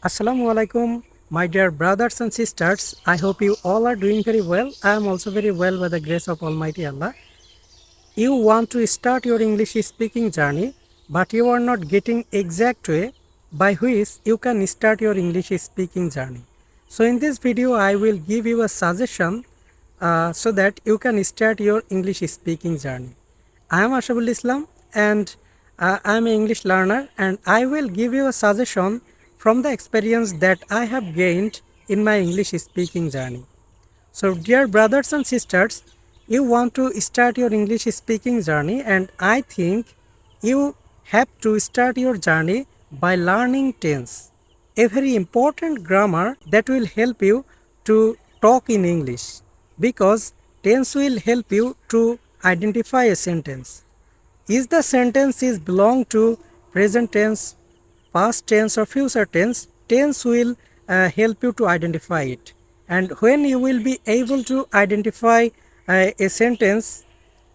Assalamu alaikum, my dear brothers and sisters. I hope you all are doing very well. I am also very well by the grace of Almighty Allah. You want to start your English speaking journey, but you are not getting exact way by which you can start your English speaking journey. So in this video, I will give you a suggestion so that you can start your English speaking journey. I am Ashabul Islam and I am an English learner, and I will give you a suggestion from the experience that I have gained in my English speaking journey. So dear brothers and sisters, you want to start your English speaking journey, and I think you have to start your journey by learning tense, a very important grammar that will help you to talk in English, because tense will help you to identify a sentence. Is the sentence is belong to present tense, past tense or future tense? Tense will help you to identify it. And when you will be able to identify a sentence,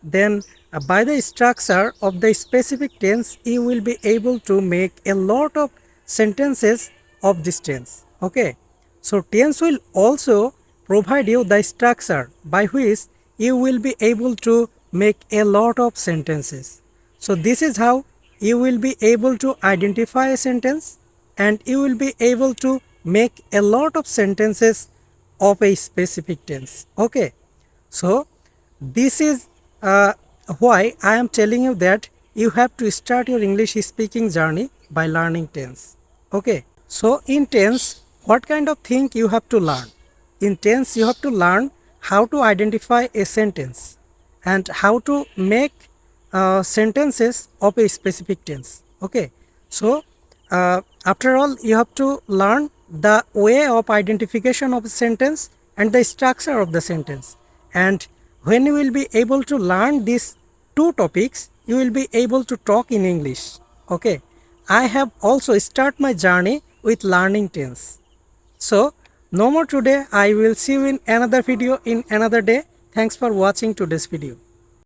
then by the structure of the specific tense, you will be able to make a lot of sentences of this tense. Okay. So tense will also provide you the structure by which you will be able to make a lot of sentences. So this is how you will be able to identify a sentence, and you will be able to make a lot of sentences of a specific tense. Okay. So this is why I am telling you that you have to start your English speaking journey by learning tense. Okay. So in tense, what kind of thing you have to learn? In tense, you have to learn how to identify a sentence and how to make sentences of a specific tense. Okay. So after all, you have to learn the way of identification of a sentence and the structure of the sentence. And when you will be able to learn these two topics, you will be able to talk in English. Okay. I have also start my journey with learning tense. So no more today. I will see you in another video in another day. Thanks for watching today's video.